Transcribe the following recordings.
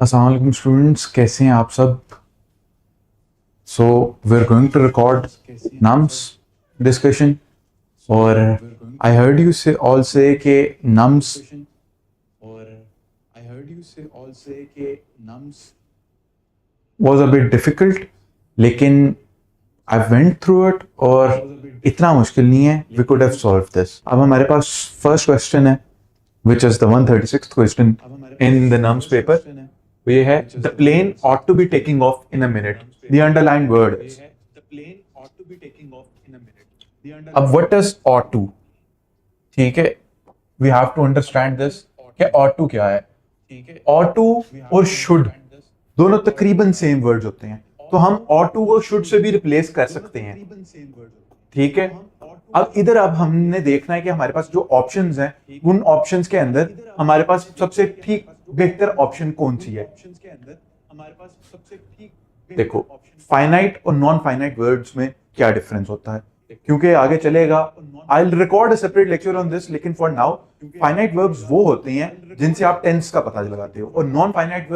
अस्सलाम वालेकुम स्टूडेंट्स, कैसे हैं आप सब। So we are going to record norms discussion. और आई हर्ड यू से ऑल से कि norms was a bit difficult, लेकिन आई वेंट थ्रू इट और इतना मुश्किल नहीं है। We could have solve this. अब हमारे पास फर्स्ट क्वेश्चन है which is the 136th question in the NUMS paper. वो ये है, the plane ought to be taking off in a minute. The underlined word is. अब what is ought to? ठीक है, we have to understand this कि ought to क्या है। ought to और should दोनों तकरीबन सेम वर्ड्स होते हैं, तो हम ought to को should से भी रिप्लेस कर सकते हैं। ठीक है, अब हमने देखना है कि हमारे पास जो ऑप्शंस हैं, उन ऑप्शंस के अंदर हमारे पास सबसे ठीक बेहतर ऑप्शन कौन सी है। देखो, फाइनाइट और नॉन फाइनाइट वर्ड्स में क्या डिफरेंस होता है, क्योंकि आगे चलेगा I will record a separate lecture on this, लेकिन फॉर नाउ फाइनाइट वर्ब्स वो होते हैं जिनसे आप टेंस का पता लगाते हो, और नॉन फाइनाइट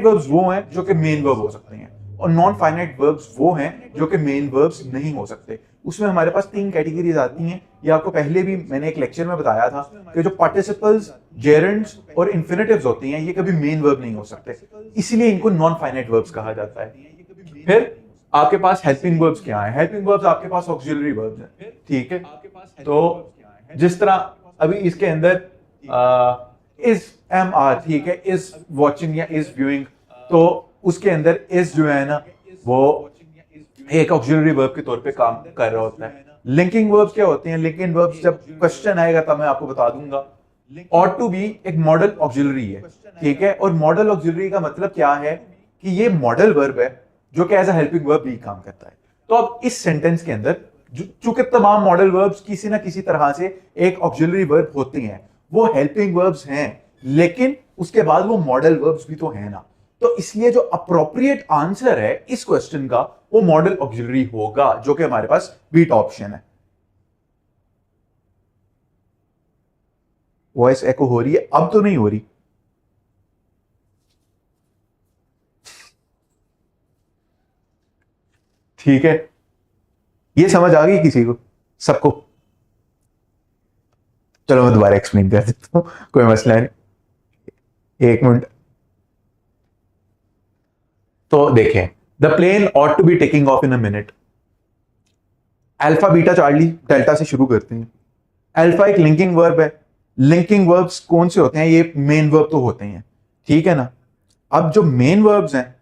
वर्ब्स वो हैं जो कि मेन वर्ब हो सकते हैं, और नॉन फाइनाइट वर्ब्स वो हैं जो कि मेन वर्ब्स नहीं हो सकते। उसमें हमारे पास 3 कैटेगरीज आती हैं। ये आपको पहले भी मैंने एक लेक्चर में बताया था कि जो पार्टिसिपल्स, जेरेंड्स और इन्फिनेटिव्स होती हैं, ये कभी मेन वर्ब नहीं हो सकते, इसलिए इनको नॉन फाइनाइट वर्ब्स कहा जाता है। फिर आपके पास हेल्पिंग वर्ब्स क्या है? हेल्पिंग वर्ब्स आपके पास ऑक्सिलरी वर्ब्स हैं। ठीक है, तो जिस तरह अभी इसके अंदर इज एम आर, ठीक है, इज वॉचिंग या इज व्यूइंग, तो उसके अंदर इज जो है ना वो एक ऑक्सिलरी वर्ब के तौर पे काम कर रहा होता है। लिंकिंग वर्ब्स क्या होते हैं? लिंकिंग वर्ब्स जब क्वेश्चन आएगा तब मैं आपको बता दूंगा। ऑट टू बी एक मॉडल ऑक्सिलरी है, ठीक है, और मॉडल ऑक्सिलरी का मतलब क्या है कि ये मॉडल वर्ब है जो कि एज अ हेल्पिंग वर्ब भी काम करता है। तो अब इस सेंटेंस के अंदर चूंकि तमाम मॉडल वर्ब्स किसी ना किसी तरह से एक ऑक्सिलरी वर्ब होती हैं, वो हेल्पिंग वर्ब्स हैं, लेकिन उसके बाद वो मॉडल वर्ब्स भी तो है ना, तो इसलिए जो अप्रोप्रिएट आंसर है इस क्वेश्चन का वो मॉडल ऑक्सिलरी होगा, जो कि हमारे पास बीट ऑप्शन है। वॉइस एको हो रही है? अब तो नहीं हो रही। ठीक है, ये समझ आ गई किसी को? सबको? चलो मैं दोबारा एक्सप्लेन कर देता हूं, कोई मसला नहीं। एक मिनट। तो देखें, the plane ought to be taking off in a minute. Alpha beta charlie delta से शुरू करते हैं। अल्फा एक लिंकिंग वर्ब है। लिंकिंग वर्ब्स कौन से होते हैं? ये मेन वर्ब तो होते हैं, ठीक है ना। अब जो मेन वर्ब्स हैं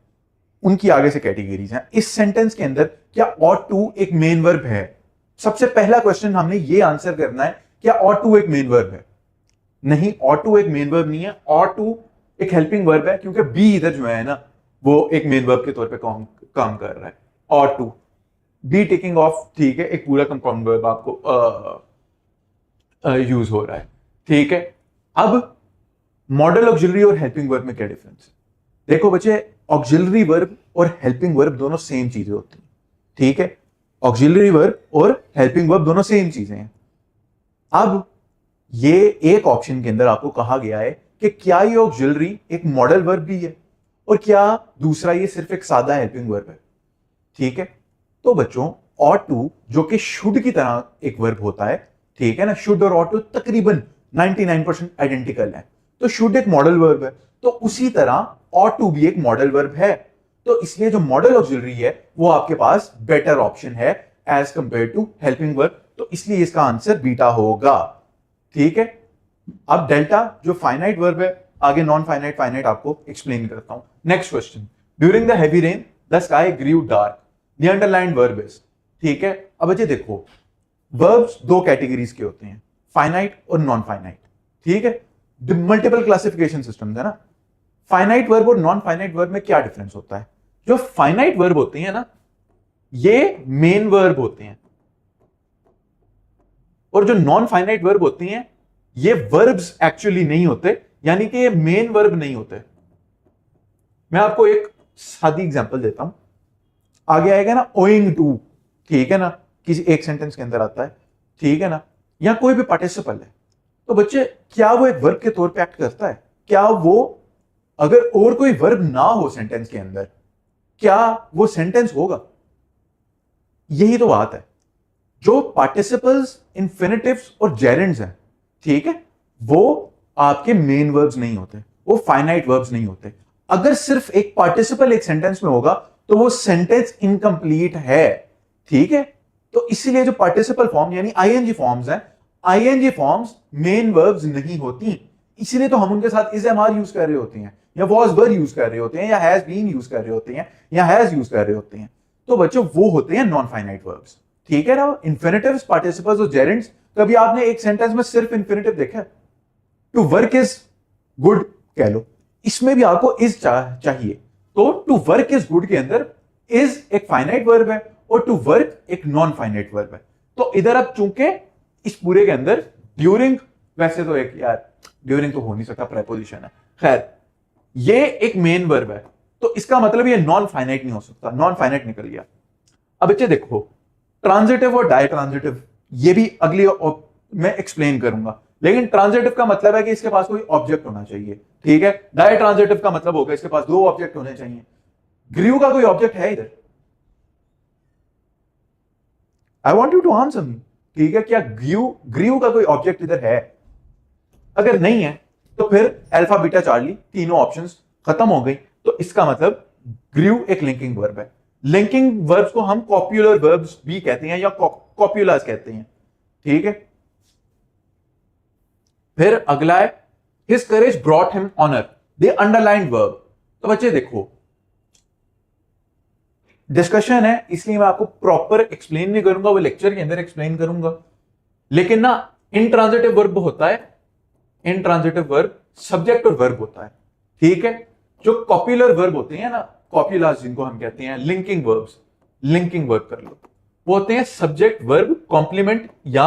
उनकी आगे से कैटेगरीज हैं। इस सेंटेंस के अंदर क्या ऑट टू एक मेन वर्ब है? सबसे पहला क्वेश्चन हमने ये आंसर करना है, क्या ऑट टू एक मेन वर्ब है? नहीं, ऑट टू एक मेन वर्ब नहीं है। ऑट टू एक हेल्पिंग वर्ब है, क्योंकि बी इधर जो है ना वो एक मेन वर्ब के तौर पे काम कर रहा है। Ought to be taking off, ठीक है, एक पूरा कंपाउंड वर्ब आपको यूज हो रहा है, ठीक है। अब मॉडल ऑक्सिलरी और हेल्पिंग वर्ब में क्या डिफरेंस है? देखो बच्चे, ऑक्सिलरी वर्ब और हेल्पिंग वर्ब दोनों सेम चीजें होती हैं, ठीक है। ऑक्सिलरी वर्ब और हेल्पिंग वर्ब दोनों सेम चीजें हैं। अब ये एक ऑप्शन के अंदर आपको कहा गया है कि क्या ये ऑक्सिलरी एक मॉडल वर्ब भी है, और क्या दूसरा ये सिर्फ एक सादा हेल्पिंग वर्ब है, ठीक है। तो बच्चों, ऑट टू जो कि शुड की तरह एक वर्ब होता है, ठीक है ना, शुड और ऑट टू तकरीबन 99% आइडेंटिकल है। तो शुड एक मॉडल वर्ब है, तो उसी तरह ऑट टू भी एक मॉडल वर्ब है। तो इसलिए जो मॉडल ऑक्सिलरी है वो आपके पास बेटर ऑप्शन है as compare to helping verb, तो इसलिए इसका आंसर बीटा होगा, ठीक है। अब डेल्टा जो फाइनाइट वर्ब है, आगे नॉन फाइनाइट फाइनाइट आपको एक्सप्लेन करता हूं। Next question, during the heavy rain the sky grew dark, the underlined verb is, ठीक है। अब बच्चे देखो, वर्ब्स 2 कैटेगरीज के होते हैं, फाइनाइट और नॉन फाइनाइट, ठीक है। मल्टीपल क्लासिफिकेशन सिस्टम है ना। फाइनाइट वर्ब और नॉन फाइनाइट वर्ब में क्या डिफरेंस होता है? जो फाइनाइट वर्ब होती है ना, ये मेन वर्ब होते हैं, और जो नॉन फाइनाइट वर्ब होती हैं ये वर्ब्स एक्चुअली नहीं होते, यानी कि ये मेन वर्ब नहीं होते। मैं आपको एक सादी एग्जांपल देता हूं, आगे आएगा ना ओइंग टू, ठीक है ना, किसी एक सेंटेंस के अंदर आता है, ठीक है ना, या कोई भी पार्टिसिपल है, तो बच्चे क्या वो एक वर्ब के तौर पे एक्ट करता है? क्या वो अगर और कोई वर्ब ना हो सेंटेंस के अंदर, क्या वो सेंटेंस होगा? यही तो बात है। जो पार्टिसिपल्स, इंफिनिटिव्स और जेरेंड्स हैं, ठीक है, वो आपके मेन वर्ब्स नहीं होते, वो फाइनाइट वर्ब्स नहीं होते। अगर सिर्फ एक पार्टिसिपल एक सेंटेंस में होगा तो वो सेंटेंस इनकम्प्लीट है, ठीक है। तो इसीलिए जो पार्टिसिपल फॉर्म यानी आईएनजी फॉर्म्स हैं, आईएनजी फॉर्म्स मेन वर्ब्स नहीं होती, इसीलिए तो हम उनके साथ इज एम आर यूज कर रहे होते हैं, या वॉज वर यूज कर रहे होते हैं, या हैज बीन यूज कर रहे होते हैं, या हैज यूज कर रहे होते हैं। तो बच्चों वो होते हैं नॉन फाइनाइट वर्ब्स, ठीक है ना। इन्फिनिटिव्स, पार्टिसिपल्स और जेरेंड्स, कभी आपने एक सेंटेंस में सिर्फ इन्फिनिटिव देखा है? टू वर्क इज गुड कह लो, इसमें भी आपको इज चाहिए। तो टू वर्क इज गुड के अंदर इज एक फाइनाइट वर्ब है और टू वर्क एक नॉन फाइनाइट वर्ब है। तो इधर अब चूंकि इस पूरे के अंदर ड्यूरिंग, वैसे तो एक यार ड्यूरिंग तो हो नहीं सकता, प्रेपोजिशन है, खैर ये एक मेन वर्ब है, तो इसका मतलब ये नॉन फाइनाइट नहीं हो सकता, नॉन फाइनाइट निकल गया। अब बच्चे देखो, ट्रांजिटिव और डाई ट्रांजिटिव ये भी अगली मैं एक्सप्लेन करूंगा, लेकिन ट्रांजिटिव का मतलब है कि इसके पास कोई ऑब्जेक्ट होना चाहिए, ठीक है। डाई ट्रांजिटिव का मतलब होगा इसके पास दो ऑब्जेक्ट होने चाहिए। ग्रीव का कोई ऑब्जेक्ट है इधर? I want you to answer me, ठीक है। क्या ग्रीव का कोई ऑब्जेक्ट इधर है? अगर नहीं है तो फिर अल्फा बीटा चार्ली तीनों ऑप्शंस खत्म हो गई। तो इसका मतलब ग्रीव एक लिंकिंग वर्ब है। लिंकिंग वर्ब्स को हम कॉप्युलर वर्ब्स भी कहते हैं या कॉप्युलास कहते हैं, ठीक है। फिर अगला है his courage brought him honour, the underlined verb. तो बच्चे देखो, डिस्कशन है इसलिए मैं आपको प्रॉपर एक्सप्लेन नहीं करूंगा, वो लेक्चर के अंदर एक्सप्लेन करूंगा। लेकिन ना इनट्रांजिटिव वर्ब होता है, इनट्रांजिटिव वर्ब सब्जेक्ट और वर्ब होता है, ठीक है। जो कॉप्युलर वर्ब होते हैं ना, कॉप्युलास जिनको हम कहते हैं, लिंकिंग वर्ब्स, लिंकिंग वर्ब कर लो, वो होते हैं सब्जेक्ट वर्ब कॉम्प्लीमेंट या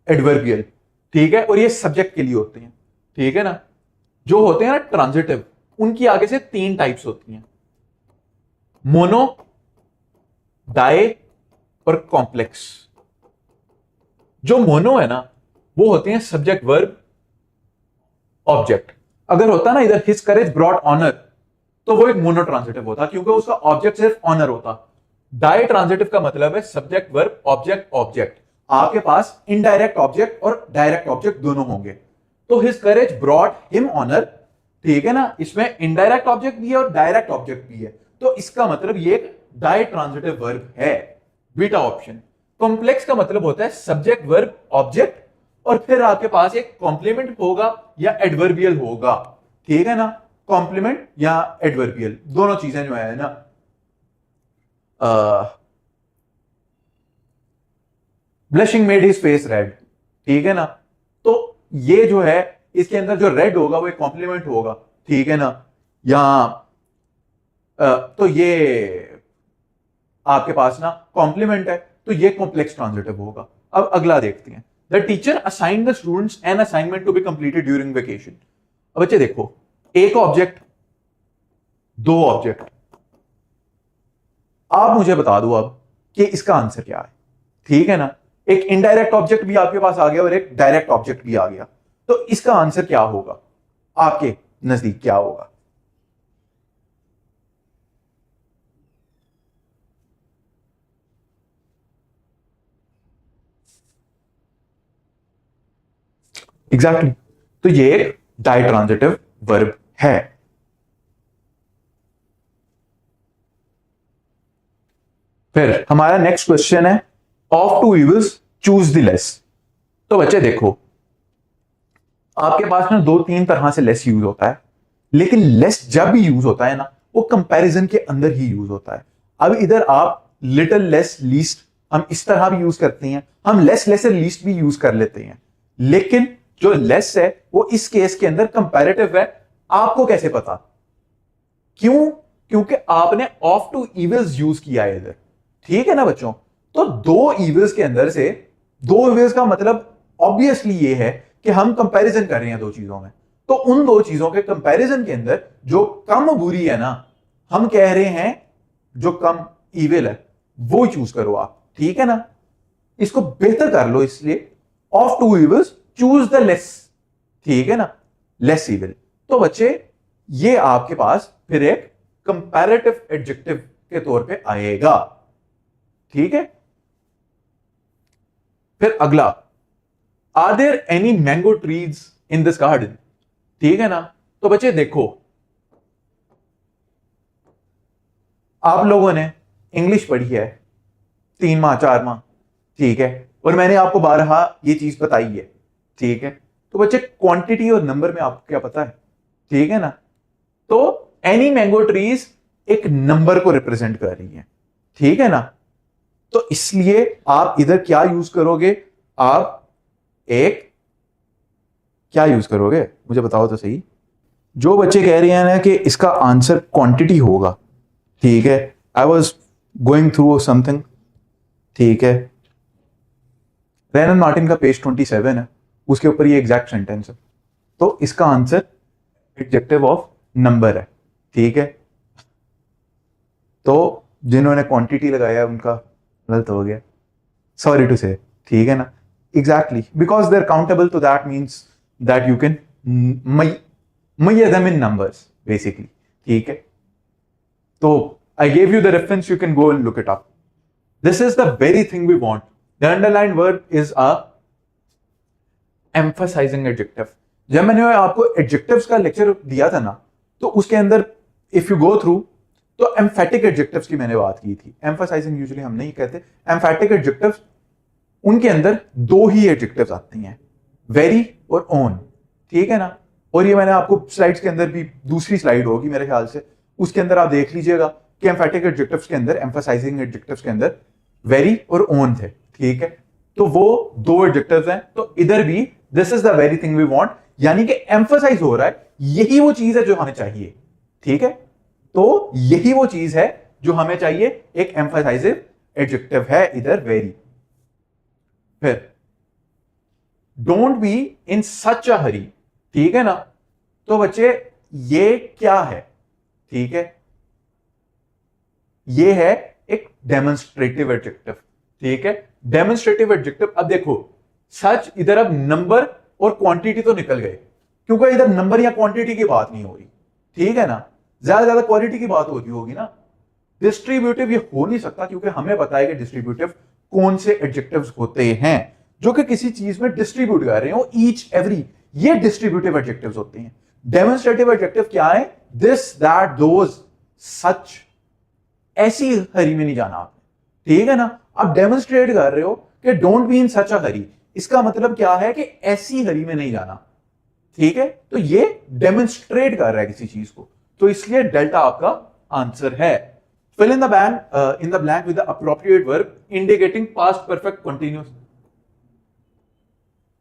एडवर्बियल, ठीक है। और ये सब्जेक्ट के लिए होते हैं, ठीक है ना। जो होते हैं ना ट्रांजिटिव, उनकी आगे से तीन टाइप्स होती हैं, मोनो, डाई और कॉम्प्लेक्स। जो मोनो है ना वो होते हैं सब्जेक्ट वर्ब ऑब्जेक्ट। अगर होता ना इधर हिज करेज ब्रॉट ऑनर, तो वो एक मोनो ट्रांजिटिव होता क्योंकि उसका ऑब्जेक्ट सिर्फ ऑनर होता। डाई ट्रांजिटिव का मतलब है सब्जेक्ट वर्ब ऑब्जेक्ट ऑब्जेक्ट, आपके पास इनडायरेक्ट ऑब्जेक्ट और डायरेक्ट ऑब्जेक्ट दोनों होंगे। तो his courage brought him honour, ठीक है ना, इसमें इनडायरेक्ट ऑब्जेक्ट भी है और डायरेक्ट ऑब्जेक्ट भी है, तो इसका मतलब ये एक डाई ट्रांजिटिव वर्ब है, बीटा ऑप्शन। कॉम्प्लेक्स का मतलब होता है सब्जेक्ट वर्ब ऑब्जेक्ट और फिर आपके पास एक कॉम्प्लीमेंट होगा या एडवर्बियल होगा, ठीक है ना। कॉम्प्लीमेंट या एडवर्बियल दोनों चीजें जो है ना, blushing made his face red, ठीक है ना। तो ये जो है इसके अंदर जो रेड होगा वो एक कॉम्प्लीमेंट होगा, ठीक है ना। या तो ये आपके पास ना कॉम्प्लीमेंट है, तो ये कॉम्प्लेक्स ट्रांजिटिव होगा। अब अगला देखते हैं, the teacher assign the students an assignment to be completed during vacation. अब बच्चे देखो, एक ऑब्जेक्ट, दो ऑब्जेक्ट, आप मुझे बता दो अब कि इसका आंसर क्या है, ठीक है ना। एक इनडायरेक्ट ऑब्जेक्ट भी आपके पास आ गया और एक डायरेक्ट ऑब्जेक्ट भी आ गया, तो इसका आंसर क्या होगा आपके नजदीक, क्या होगा? एग्जैक्टली तो ये एक डाई ट्रांजिटिव वर्ब है। फिर हमारा नेक्स्ट क्वेश्चन है, of two evils choose the less. तो बच्चे देखो, आपके पास ना दो तीन तरह से लेस यूज होता है, लेकिन लेस जब भी यूज होता है ना वो कंपैरिजन के अंदर ही यूज होता है। अब इधर आप लिटिल लेस लीस्ट हम इस तरह भी यूज करते हैं, हम लेस लेसर लीस्ट भी यूज कर लेते हैं, लेकिन जो लेस है वो इस केस के अंदर कंपैरेटिव है। आपको कैसे पता? क्यों? क्योंकि आपने ऑफ टू इविल्स यूज किया है इधर, ठीक है ना बच्चों। तो दो इविल्स के अंदर से, दो इविल्स का मतलब ऑब्वियसली ये है कि हम कंपैरिजन कर रहे हैं दो चीजों में, तो उन दो चीजों के कंपैरिजन के अंदर जो कम बुरी है ना, हम कह रहे हैं जो कम इविल है वो चूज करो आप, ठीक है ना। इसको बेहतर कर लो, इसलिए of two evils choose the less, ठीक है ना, लेस इविल। तो बच्चे ये आपके पास फिर एक कंपैरेटिव एडजेक्टिव के तौर पे आएगा। ठीक है, फिर अगला, are there any mango trees in this garden. ठीक है ना, तो बच्चे देखो, आप लोगों ने इंग्लिश पढ़ी है 3 माह 4 माह, ठीक है, और मैंने आपको बारहा ये चीज बताई है। ठीक है, तो बच्चे क्वांटिटी और नंबर में आपको क्या पता है? ठीक है ना, तो एनी मैंगो ट्रीज एक नंबर को रिप्रेजेंट कर रही है। ठीक है ना, तो इसलिए आप इधर क्या यूज करोगे? आप एक क्या यूज करोगे, मुझे बताओ तो सही। जो बच्चे कह रहे हैं ना कि इसका आंसर क्वांटिटी होगा, ठीक है, I was going through something, ठीक है, रैनन मार्टिन का पेज 27 है, उसके ऊपर ये एग्जैक्ट सेंटेंस है, तो इसका आंसर एडजेक्टिव ऑफ नंबर है। ठीक है, तो जिन्होंने क्वांटिटी लगाया उनका गलत हो गया, सॉरी टू से। ठीक है ना, exactly, because they are countable, तो that means that you can measure them in numbers basically। ठीक है, तो I gave you the reference, you can go and look it up। This is the very thing we want। The underlined verb is a emphasizing adjective। जब मैंने आपको adjectives का lecture दिया था ना, तो उसके अंदर if you go through, तो emphatic adjectives की मैंने बात की थी। emphasizing usually हम नहीं कहते, emphatic adjectives, उनके अंदर 2 ही adjectives आती हैं, very और on। ठीक है ना, और ये मैंने आपको स्लाइड्स के अंदर भी, दूसरी स्लाइड होगी मेरे ख्याल से, उसके अंदर आप देख लीजिएगा कि एम्फेटिक एडजेक्टिव्स के अंदर, एम्फसाइजिंग एडजेक्टिव्स के अंदर वेरी और ओन थे। ठीक है, तो वो 2 एडजेक्टिव्स हैं, तो इधर भी this is the very thing we want, यानी कि एम्फसाइज हो रहा है, यही वो चीज है जो हमें चाहिए। ठीक है, तो यही वो चीज है जो हमें चाहिए, एक एम्फसाइजिव एडजेक्टिव है इधर वेरी। फिर डोंट बी इन सच अ हरी। ठीक है ना, तो बच्चे ये क्या है? ठीक है, ये है एक डेमोन्स्ट्रेटिव एडजेक्टिव। ठीक है, डेमोन्स्ट्रेटिव एडजेक्टिव। अब देखो, सच इधर अब नंबर और क्वांटिटी तो निकल गए, क्योंकि इधर नंबर या क्वांटिटी की बात नहीं हो रही। ठीक है ना, ज्यादा क्वालिटी की बात होती होगी ना। डिस्ट्रीब्यूटिव ये हो नहीं सकता, क्योंकि हमें पता है कि डिस्ट्रीब्यूटिव कौन से एडजेक्टिव्स होते हैं जो कि किसी चीज में डिस्ट्रीब्यूट कर रहे हो, ईच एवरी, ये डिस्ट्रीब्यूटिव एडजेक्टिव्स होते हैं। डेमोन्स्ट्रेटिव एडजेक्टिव क्या है? दिस, दैट, दोज, सच, ऐसी हरी में नहीं जाना आपने। ठीक है ना, आप डेमोन्स्ट्रेट कर रहे हो कि डोंट बी इन सच अ हरी, इसका मतलब क्या है कि ऐसी हरी में नहीं जाना। ठीक है, तो ये डेमोन्स्ट्रेट कर रहा है किसी चीज को, तो इसलिए डेल्टा आपका आंसर है। Fill in the blank with the appropriate verb indicating past perfect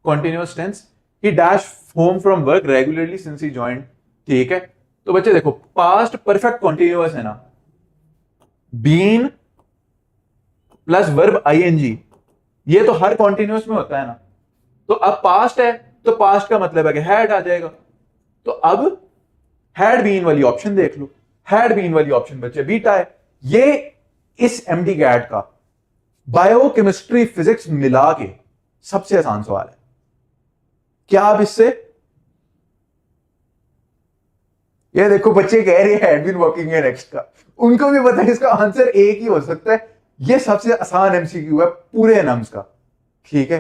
continuous tense। he dashed home from work regularly since he joined। ठीक है, तो बच्चे देखो, पास्ट परफेक्ट कॉन्टिन्यूअस है ना, बीन प्लस वर्ब आईएनजी, ये तो हर कॉन्टिन्यूअस में होता है ना। तो अब पास्ट है, तो पास्ट का मतलब है कि हैड आ जाएगा। तो अब हैड बीन वाली ऑप्शन देख लो, हैड बीन वाली ऑप्शन बच्चे बीटा है। ये इस एमडी गैड का बायोकेमिस्ट्री फिजिक्स मिला के सबसे आसान सवाल है। क्या आप इससे, ये देखो बच्चे कह रहे हैं हैड बीन वर्किंग है नेक्स्ट का, उनको भी पता है इसका आंसर एक ही हो सकता है। ये सबसे आसान एमसीक्यू है पूरे नम्स का। ठीक है,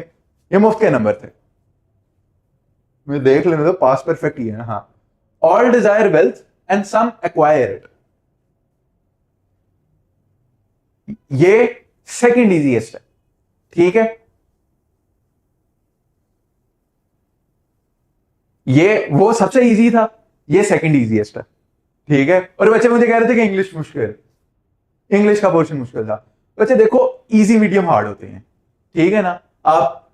ये मुफ्त के नंबर थे, मैं देख लेना, तो पास्ट परफेक्ट ही है ना। हाँ, all desire wealth and some acquire it, ये सेकंड इजीएस्ट है। ठीक है, ये वो सबसे इजी था, ये सेकंड इजीएस्ट है। ठीक है, और बच्चे मुझे कह रहे थे कि इंग्लिश मुश्किल, इंग्लिश का पोर्शन मुश्किल था। बच्चे देखो, इजी मीडियम हार्ड होते हैं। ठीक है ना, आप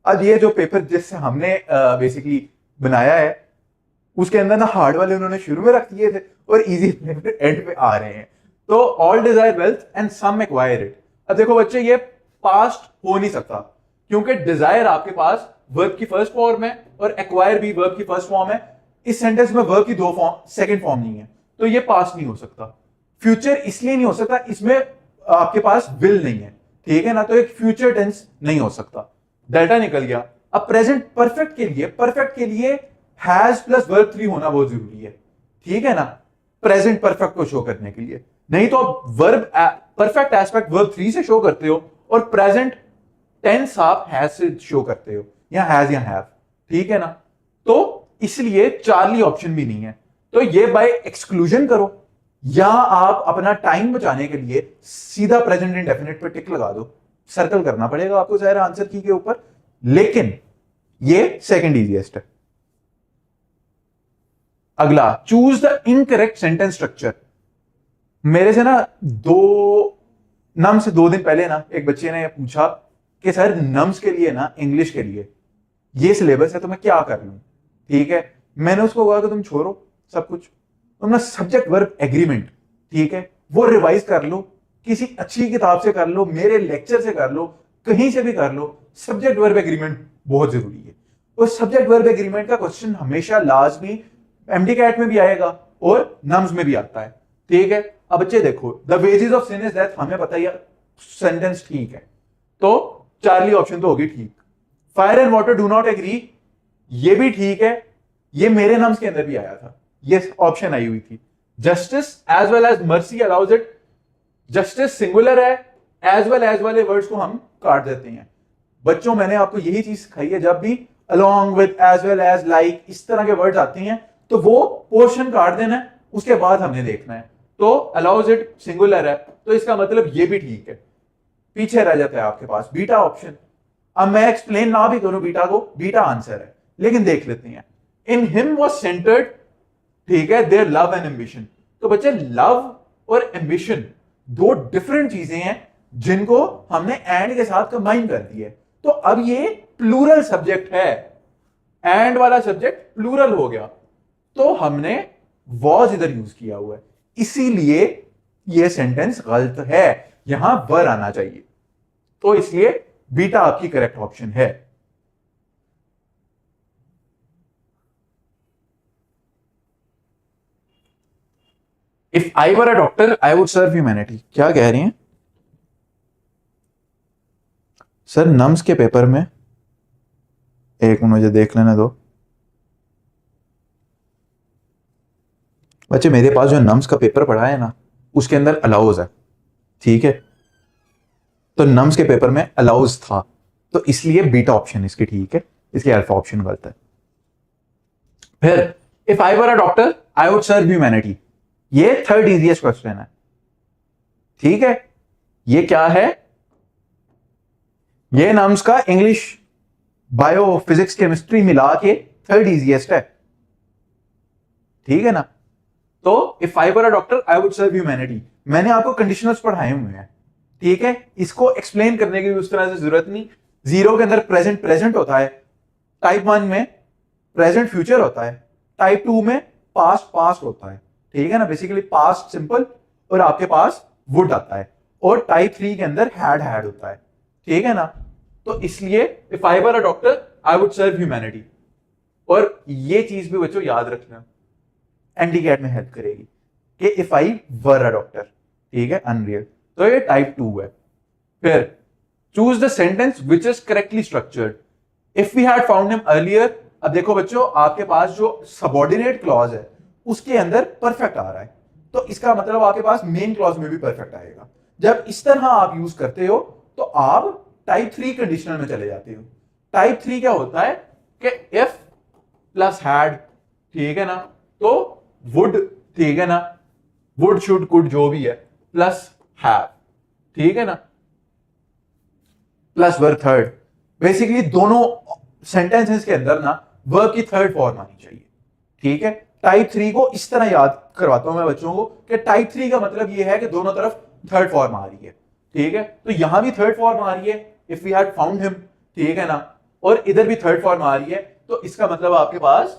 अब ये जो पेपर जिससे हमने बेसिकली बनाया है, उसके अंदर ना हार्ड वाले उन्होंने शुरू में रख दिए थे और इजी एंड पे आ रहे हैं। तो all desire wealth and some acquire it. अब देखो बच्चे, ये पास्ट हो नहीं सकता, क्योंकि डिजायर आपके पास वर्ब की फर्स्ट फॉर्म है और एक्वायर भी वर्ब की फर्स्ट फॉर्म है। इस सेंटेंस में वर्ब की 2 फॉर्म, सेकंड फॉर्म नहीं है, तो ये पास्ट नहीं हो सकता। फ्यूचर इसलिए नहीं हो सकता, इसमें आपके पास विल नहीं है। ठीक है ना, तो एक फ्यूचर टेंस नहीं हो सकता, डेल्टा निकल गया। अब प्रेजेंट परफेक्ट के लिए हैज प्लस वर्ब 3 होना बहुत जरूरी है। ठीक है ना, प्रेजेंट परफेक्ट को शो करने के लिए। नहीं तो आप वर्ब परफेक्ट एस्पेक्ट वर्ब 3 से शो करते हो और प्रेजेंट टेंस आप हैज से शो करते हो, या हैज या हैव, ठीक है ना। तो इसलिए चार्ली ऑप्शन भी नहीं है। तो ये बाय एक्सक्लूजन करो, या आप अपना टाइम बचाने के लिए सीधा प्रेजेंट इंडेफिनिट पे टिक लगा दो। सर्कल करना पड़ेगा आपको जाहिर आंसर की के ऊपर, लेकिन ये सेकंड इजीएस्ट है। अगला, choose the incorrect sentence structure. मेरे से ना नम्स 2 दिन पहले ना एक बच्चे ने पूछा कि सर नम्स के लिए ना इंग्लिश के लिए ये सिलेबस है तो मैं क्या कर लूं, ठीक है। मैंने उसको कहा कि तुम छोड़ो सब कुछ, तुम ना सब्जेक्ट वर्ब एग्रीमेंट, ठीक है, वो रिवाइज कर लो, किसी अच्छी किताब से कर लो, मेरे लेक्चर से कर लो, कहीं से भी कर लो। सब्जेक्ट वर्ब एग्रीमेंट बहुत जरूरी है। और सब्जेक्ट वर्ब एग्रीमेंट का क्वेश्चन हमेशा लाजमी एमडी कैट में भी आएगा और नम्स में भी आता है, ठीक है। अब बच्चे देखो, the wages of sin is death, हमें पता ही सेंटेंस ठीक है, तो चार्ली ऑप्शन तो होगी ठीक। Fire and water do not agree, ये भी ठीक है, ये मेरे नम्स के अंदर भी आया था, ये ऑप्शन आई हुई थी। Justice as well as mercy allows it, justice singular है, एज वेल एज वाले वर्ड्स को हम काट देते हैं। बच्चों मैंने आपको यही चीज सिखाई है, जब भी along with, as well as, like, इस तरह के वर्ड्स आते हैं तो वो पोर्शन काट देना है, उसके बाद हमने देखना है। तो अलाउज इट सिंगुलर है, तो इसका मतलब ये भी ठीक है। पीछे रह जाता है आपके पास बीटा ऑप्शन। अब मैं एक्सप्लेन ना भी करूं बीटा को, बीटा आंसर है, लेकिन देख लेते हैं। इन हिम वाज सेंटर्ड, ठीक है, देयर लव एंड एम्बिशन। तो बच्चे लव और एम्बिशन दो डिफरेंट चीजें हैं जिनको हमने एंड के साथ कंबाइन कर दिया है। तो अब ये प्लूरल सब्जेक्ट है, एंड वाला सब्जेक्ट प्लूरल हो गया, तो हमने वॉज इधर यूज किया हुआ है, इसीलिए ये सेंटेंस गलत है, यहां वर आना चाहिए। तो इसलिए बीटा आपकी करेक्ट ऑप्शन है। If I were a doctor I would serve humanity, क्या कह रही हैं सर नम्स के पेपर में? एक मुझे देख लेने दो बच्चे, मेरे पास जो नम्स का पेपर पढ़ा है ना उसके अंदर अलाउज है, ठीक है। तो नम्स के पेपर में अलाउज था, तो इसलिए बीटा ऑप्शन इसकी ठीक है, इसलिए अल्फा ऑप्शन गलत है। फिर if I were a doctor I would serve humanity, ये थर्ड इजीएस्ट क्वेश्चन है, ठीक है। ये क्या है? ये नम्स का इंग्लिश, बायो, फिजिक्स, केमिस्ट्री मिला के थर्ड इजीएस्ट है, ठीक है ना। तो if I were a doctor I would serve humanity, मैंने आपको कंडीशनल्स पढ़ाए हुए हैं, ठीक है। इसको एक्सप्लेन करने की उस तरह से जरूरत नहीं। जीरो के अंदर प्रेजेंट प्रेजेंट होता है, टाइप 1 में प्रेजेंट फ्यूचर होता है, टाइप 2 में पास्ट पास्ट होता है, ठीक है ना। बेसिकली पास्ट सिंपल और आपके पास वुड आता है, और टाइप 3 के अंदर हैड होता है, ठीक है ना। तो इसलिए if I were a doctor I would serve humanity. और ये चीज भी बच्चों याद रखना, एनडीकैट में हेल्प करेगी कि if I were a doctor, ठीक है, अनरियल, तो ये टाइप 2 है। फिर choose the sentence which is correctly structured. If we had found him earlier, अब देखो बच्चों आपके पास जो सबऑर्डिनेट क्लॉज है उसके अंदर परफेक्ट आ रहा है, तो इसका मतलब आपके पास मेन क्लॉज में भी परफेक्ट आएगा। जब इस तरह आप यूज करते हो तो आप टाइप 3 कंडीशनल में चले जाते हो। टाइप 3 क्या होता है कि इफ प्लस हैड, ठीक है ना, तो वुड, ठीक है ना, वुड शुड कुड जो भी है, प्लस हैव, ठीक है ना, प्लस वर्ब थर्ड। बेसिकली दोनों सेंटेंसेस के अंदर ना वर्ब की थर्ड फॉर्म आनी चाहिए, ठीक है। टाइप 3 को इस तरह याद करवाता हूं मैं बच्चों को कि टाइप 3 का मतलब यह है कि दोनों तरफ थर्ड फॉर्म आ रही है, ठीक है। तो यहां भी थर्ड फॉर्म आ रही है if we had found him, ठीक है ना, और इधर भी थर्ड फॉर्म आ रही है, तो इसका मतलब आपके पास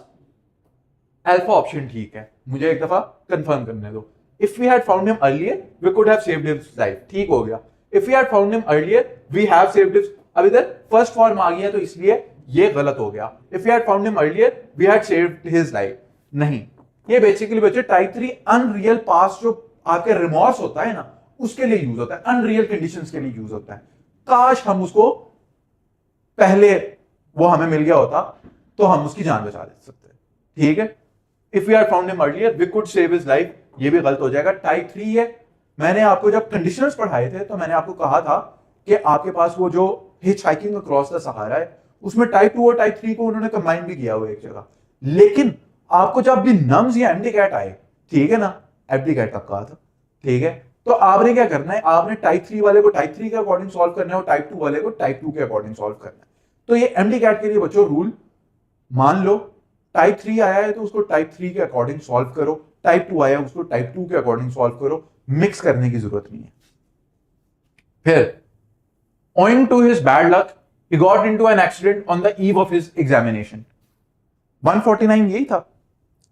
अल्फा ऑप्शन ठीक है। मुझे एक दफा कंफर्म करने दो। If we had found him earlier we could have saved his life, ठीक हो गया। If we had found him earlier we have saved his, अब इधर फर्स्ट फॉर्म आ गया तो इसलिए ये गलत हो गया। If we had found him earlier we had saved his life, नहीं, ये बेसिकली बच्चे टाइप 3 अनरियल पास्ट जो आपके रिमॉर्स होता है ना उसके लिए यूज होता है, अनरियल कंडीशंस के लिए यूज होता है। काश हम उसको पहले वो हमें मिल गया होता तो हम उसकी जान बचा दे सकते हैं, ठीक है। If we are found him earlier we could save his life, ये भी गलत हो जाएगा। टाइप 3 है, मैंने आपको जब कंडीशनर्स पढ़ाए थे तो मैंने आपको कहा था कि आपके पास वो जो hitch hiking across the Sahara है उसमें टाइप 2 और टाइप 3 को उन्होंने कंबाइन भी किया हुआ एक जगह। लेकिन आपको जब भी नम्स या एमडी कैट आए, ठीक है ना, एमडी कैट तक कहा था, ठीक है, तो आपने क्या करना है, आपने टाइप 3 वाले को टाइप 3 के अकॉर्डिंग सॉल्व करना है और टाइप 2 वाले को टाइप 2 के अकॉर्डिंग सॉल्व करना है। तो ये एमडी कैट के लिए बच्चों रूल मान लो, टाइप 3 आया है तो उसको टाइप 3 के अकॉर्डिंग सॉल्व करो, टाइप 2 आया उसको टाइप 2 के अकॉर्डिंग सॉल्व करो, मिक्स करने की जरूरत नहीं है। फिर owing to his bad luck he got into an accident on the eve of his examination। 149 यही था।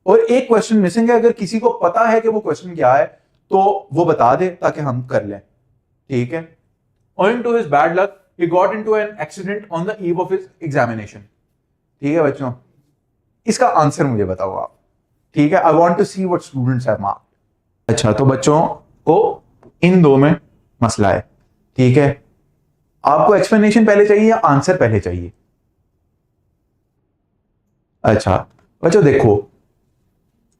और एक क्वेश्चन मिसिंग है, अगर किसी को पता है कि वो क्वेश्चन क्या है तो वो बता दे ताकि हम कर लें, ठीक है। owing to his bad luck he got into an accident on the eve of his examination। ठीक है बच्चों, इसका आंसर मुझे बताओ आप, ठीक है। I want to see what students have marked. अच्छा, तो बच्चों को इन दो में मसला है, ठीक है। आपको एक्सप्लेनेशन पहले चाहिए या आंसर पहले चाहिए? अच्छा बच्चों देखो,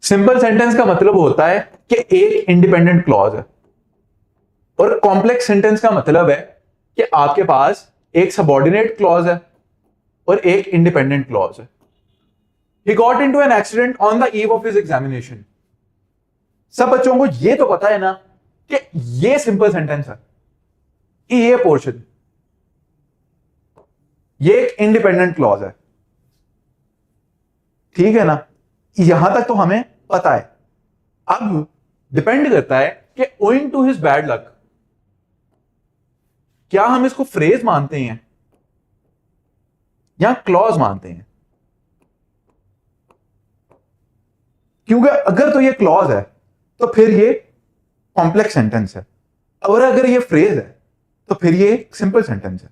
सिंपल सेंटेंस का मतलब होता है कि एक इंडिपेंडेंट क्लॉज है, और कॉम्प्लेक्स सेंटेंस का मतलब है कि आपके पास एक सबऑर्डिनेट क्लॉज है और एक इंडिपेंडेंट क्लॉज है। He got into an accident on the eve of his examination। सब बच्चों को ये तो पता है ना कि ये सिंपल सेंटेंस है, ये पोर्शन, ये एक इंडिपेंडेंट क्लॉज है, ठीक है ना, यहां तक तो हमें पता है। अब डिपेंड करता है कि owing to his bad luck, क्या हम इसको फ्रेज मानते हैं या क्लॉज मानते हैं। क्योंकि अगर तो ये क्लॉज है तो फिर ये कॉम्प्लेक्स सेंटेंस है, और अगर ये फ्रेज है तो फिर ये सिंपल सेंटेंस है।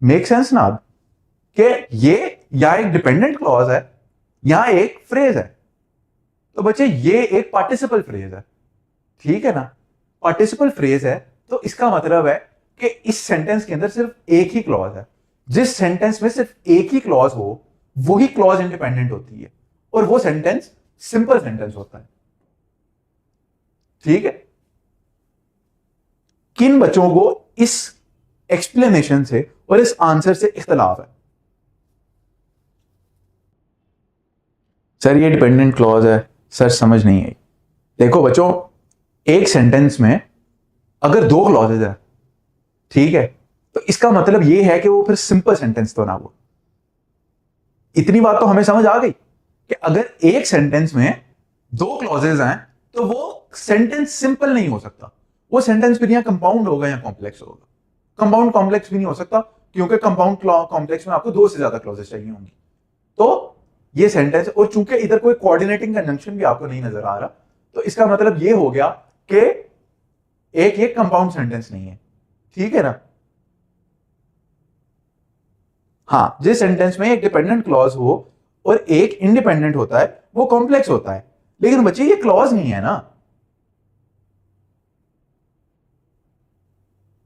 मेक सेंस ना अब, कि ये या एक डिपेंडेंट क्लॉज है या एक फ्रेज है। तो बच्चे ये एक पार्टिसिपल फ्रेज है, ठीक है ना। पार्टिसिपल फ्रेज है तो इसका मतलब है कि इस सेंटेंस के अंदर सिर्फ एक ही क्लॉज है। जिस सेंटेंस में सिर्फ एक ही क्लॉज हो वही क्लॉज इंडिपेंडेंट होती है, और वो सेंटेंस सिंपल सेंटेंस होता है, ठीक है। किन बच्चों को इस एक्सप्लेनेशन से और इस आंसर से इख्तलाफ है? सर ये डिपेंडेंट क्लॉज है, सर समझ नहीं आई। देखो बच्चों, एक सेंटेंस में अगर दो क्लॉजेज है, ठीक है, तो इसका मतलब ये है कि वो फिर सिंपल सेंटेंस तो ना हो। इतनी बात तो हमें समझ आ गई कि अगर एक सेंटेंस में दो क्लॉजेज हैं तो वो सेंटेंस सिंपल नहीं हो सकता, वो सेंटेंस फिर या कंपाउंड होगा या कॉम्प्लेक्स होगा। कंपाउंड कॉम्प्लेक्स भी नहीं हो सकता क्योंकि कंपाउंड कॉम्प्लेक्स में आपको दो से ज्यादा क्लॉजेस चाहिए होंगी। तो ये सेंटेंस, और चूंकि इधर कोई कोऑर्डिनेटिंग कंजंक्शन भी आपको नहीं नजर आ रहा, तो इसका मतलब ये हो गया कि एक ये कंपाउंड सेंटेंस नहीं है, ठीक है ना। हाँ, जिस सेंटेंस में एक डिपेंडेंट क्लॉज हो और एक इंडिपेंडेंट होता है वो कॉम्प्लेक्स होता है, लेकिन बच्चे ये क्लॉज नहीं है ना,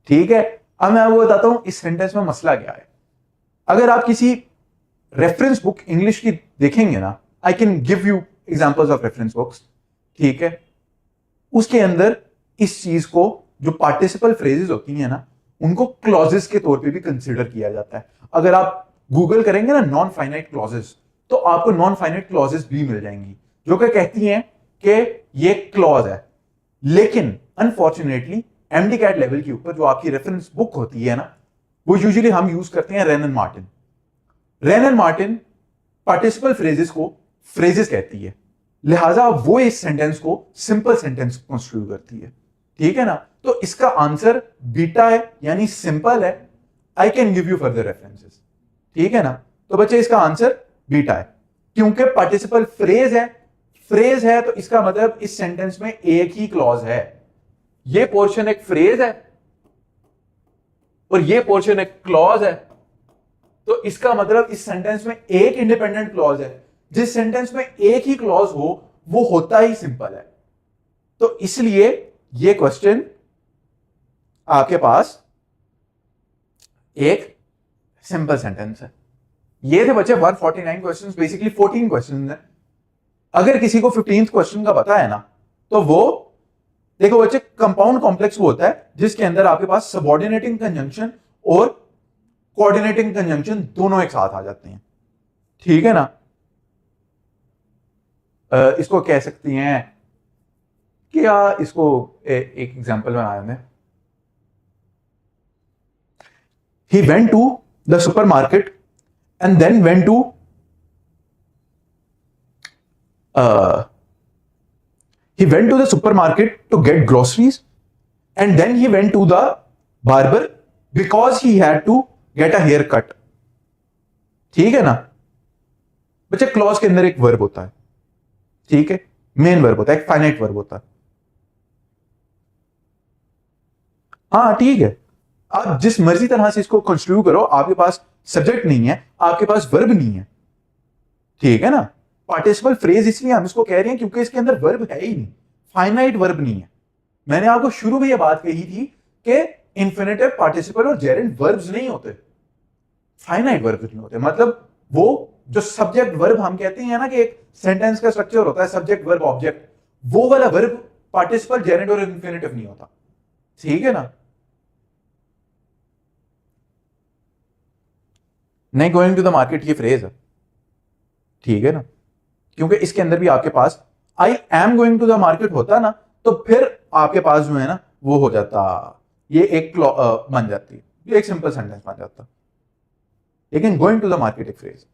ठीक है। अब मैं आपको बताता हूं इस सेंटेंस में मसला क्या है। अगर आप किसी रेफरेंस बुक इंग्लिश की देखेंगे ना, I can give you examples of reference books, ठीक है, उसके अंदर इस चीज को, जो पार्टिसिपल फ्रेजेस होती हैं ना, उनको क्लॉजेस के तौर पे भी कंसीडर किया जाता है। अगर आप गूगल करेंगे ना नॉन फाइनाइट क्लॉजेस, तो आपको नॉन फाइनाइट क्लॉजेस भी मिल जाएंगी जो कि कहती हैं कि ये क्लॉज है। लेकिन अनफॉर्चुनेटली एमडी कैट लेवल के ऊपर जो आपकी रेफरेंस बुक होती है ना, वो यूजुअली हम यूज करते हैं rain and Martin. Rain and Martin participle phrases को फ्रेजेस कहती है, लिहाजा वो इस सेंटेंस को सिंपल सेंटेंस कंस्ट्रक्ट करती है, ठीक है ना। तो इसका आंसर बीटा है, यानी सिंपल है। I can give you further references, ठीक है ना। तो बच्चे इसका आंसर बीटा है, क्योंकि पार्टिसिपल फ्रेज है तो इसका मतलब इस सेंटेंस में एक ही क्लॉज है। ये पोर्शन एक फ्रेज है और ये पोर्शन एक क्लॉज है, तो इसका मतलब इस सेंटेंस में एक इंडिपेंडेंट क्लॉज है। जिस सेंटेंस में एक ही क्लॉज हो वो होता ही सिंपल है। तो इसलिए ये क्वेश्चन आपके पास एक सिंपल सेंटेंस है, ये थे बच्चे 149 क्वेश्चंस, बेसिकली 14 क्वेश्चंस हैं। अगर किसी को 15th क्वेश्चन का पता है ना, तो वो देखो बच्चे, कंपाउंड कॉम्प्लेक्स वो होता है जिसके अंदर आपके पास सबऑर्डिनेटिंग कंजंक्शन और कोऑर्डिनेटिंग कंजंक्शन दोनों एक साथ आ जाते हैं, ठीक है ना। इसको कह सकती हैं कि इसको एक एग्जांपल बनाया हमने। He went to the supermarket and then went to the supermarket to get groceries, and then he went to the barber because he had to get a haircut, ठीक है ना। बच्चे क्लॉज के अंदर एक वर्ब होता है, ठीक है, मेन वर्ब होता है, एक फाइनाइट वर्ब होता है। हाँ ठीक है, आप जिस मर्जी तरह से इसको कंस्ट्रक्ट करो, आपके पास सब्जेक्ट नहीं है, आपके पास वर्ब नहीं है, ठीक है ना। पार्टिसिपल फ्रेज इसलिए हम इसको कह रहे हैं क्योंकि इसके अंदर वर्ब है ही नहीं, फाइनाइट वर्ब नहीं है। मैंने आपको शुरू में यह बात कही थी कि इंफिनिटिव, पार्टिसिपल और जेरेंड वर्ब्स नहीं होते, फाइनाइट वर्ब्स नहीं होते। मतलब वो जो सब्जेक्ट वर्ब हम कहते हैं ना कि एक सेंटेंस का स्ट्रक्चर होता है सब्जेक्ट वर्ब ऑब्जेक्ट, वो वाला वर्ब पार्टिसिपल, जेरेंड और इंफिनिटिव नहीं होता, ठीक है ना। नहीं गोइंग टू द मार्केट ये फ्रेज है, ठीक है ना, क्योंकि इसके अंदर भी आपके पास I am going to the market होता ना, तो फिर आपके पास जो है ना वो हो जाता, ये एक बन जाती है, ये एक सिंपल सेंटेंस बन जाता। लेकिन गोइंग टू द मार्केट एक phrase,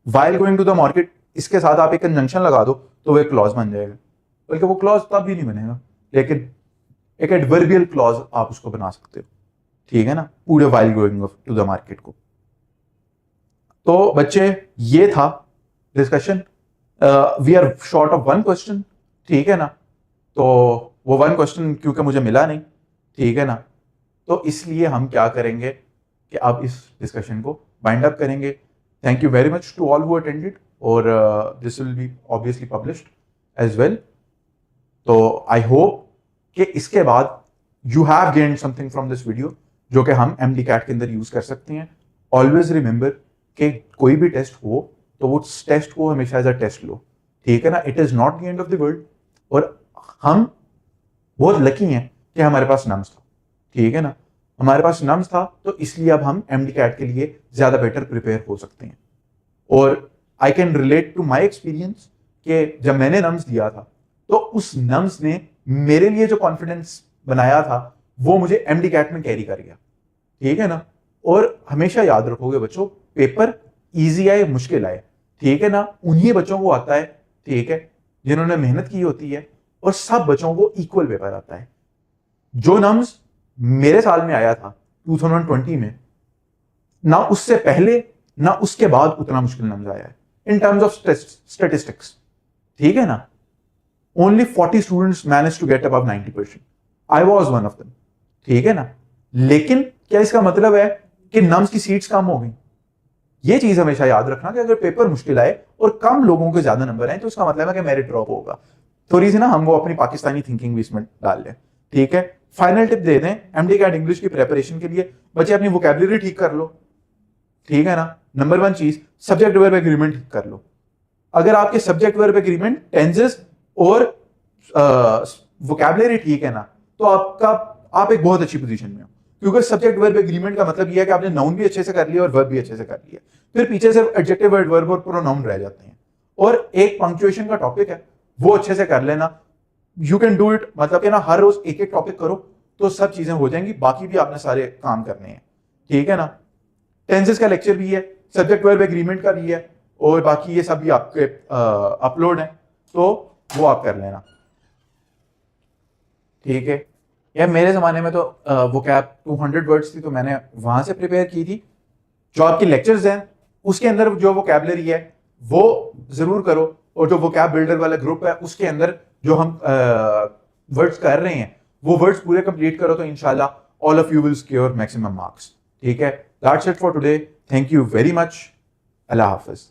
while going to the market, इसके साथ आप एक कंजंक्शन लगा दो तो वो एक क्लॉज बन जाएगा, बल्कि वो क्लॉज तब भी नहीं बनेगा, लेकिन एक एडवर्बियल क्लॉज आप उसको बना सकते हो, ठीक है ना, पूरे while going to the market को। तो बच्चे ये था discussion, we are short of one question, ठीक है ना। तो वो वन क्वेश्चन क्योंकि मुझे मिला नहीं, ठीक है ना, तो इसलिए हम क्या करेंगे कि अब इस डिस्कशन को वाइंड अप करेंगे। Thank you very much to all who attended, और this will be obviously published as well. तो आई होप कि इसके बाद you have gained something from this video जो कि हम MD-CAT के अंदर यूज कर सकते हैं। ऑलवेज रिमेंबर कि कोई भी टेस्ट हो तो वो टेस्ट को हमेशा एज अ टेस्ट लो, ठीक है ना। It is not the end of the world, और हम बहुत लकी हैं कि हमारे पास नम्स था, ठीक है ना। हमारे पास नम्स था तो इसलिए अब हम MD-CAT के लिए ज्यादा बेटर प्रिपेयर हो सकते हैं। और I can relate to my experience कि जब मैंने नम्स दिया था तो उस नम्स ने मेरे लिए जो कॉन्फिडेंस बनाया था वो मुझे MD-CAT में कैरी कर गया, ठीक है ना। और हमेशा याद रखोगे बच्चों, पेपर इजी आए मुश्किल आए, ठीक है ना, उन्हीं बच्चों को आता है, ठीक है, जिन्होंने मेहनत की होती है, और सब बच्चों को इक्वल पेपर आता है। जो नम्स मेरे साल में आया था 2020 में, ना उससे पहले ना उसके बाद उतना मुश्किल नम्स आया है इन टर्म्स ऑफ स्टेटिस्टिक्स, ठीक है ना। Only 40 students manage to get above 90%, I was one of them, ठीक है ना। लेकिन क्या इसका मतलब है कि नम्स की सीट्स कम हो गई? ये चीज हमेशा याद रखना कि अगर पेपर मुश्किल आए और कम लोगों के ज्यादा नंबर आए तो उसका मतलब है कि मेरिट ड्रॉप होगा। थोड़ी सी ना हम वो अपनी पाकिस्तानी थिंकिंग भी इसमें डाल लें, ठीक है। फाइनल टिप दे दें MD-CAT इंग्लिश की प्रिपरेशन के लिए, बच्चे अपनी वोकैबुलरी ठीक कर लो, ठीक है ना। नंबर 1 चीज, सब्जेक्ट वर्ब एग्रीमेंट ठीक कर लो। अगर आपके सब्जेक्ट वर्ब एग्रीमेंट, टेंसेस और वोकैबुलरी ठीक है ना, तो आप एक बहुत अच्छी पोजीशन में हो, क्योंकि सब्जेक्ट वर्ब एग्रीमेंट का मतलब यह है कि आपने नाउन भी अच्छे से कर लिया और वर्ब भी अच्छे से कर लिया, फिर पीछे से एडजेक्टिव, एडवर्ब और प्रोनाउन रह जाते हैं। और एक पंक्चुएशन का टॉपिक है, वो अच्छे से कर लेना, यू कैन डू इट, मतलब कि ना हर रोज एक एक टॉपिक करो तो सब चीजें हो जाएंगी, बाकी भी आपने सारे काम करने हैं, ठीक है ना। टेंसेस का लेक्चर भी है, सब्जेक्ट वर्ब एग्रीमेंट का भी है, और बाकी ये सब भी आपके अपलोड है, तो वो आप कर लेना, ठीक है। यार मेरे ज़माने में तो वो कैब 200 वर्ड्स थी, तो मैंने वहाँ से प्रिपेयर की थी। जो आपके लेक्चर्स हैं उसके अंदर जो वोकैबुलरी है वो ज़रूर करो, और जो वोकैब बिल्डर वाला ग्रुप है उसके अंदर जो हम वर्ड्स कर रहे हैं वो वर्ड्स पूरे कंप्लीट करो, तो इंशाल्लाह all of you will score maximum marks, ठीक है। That's it for today, thank you very much, अल्लाह हाफिज़।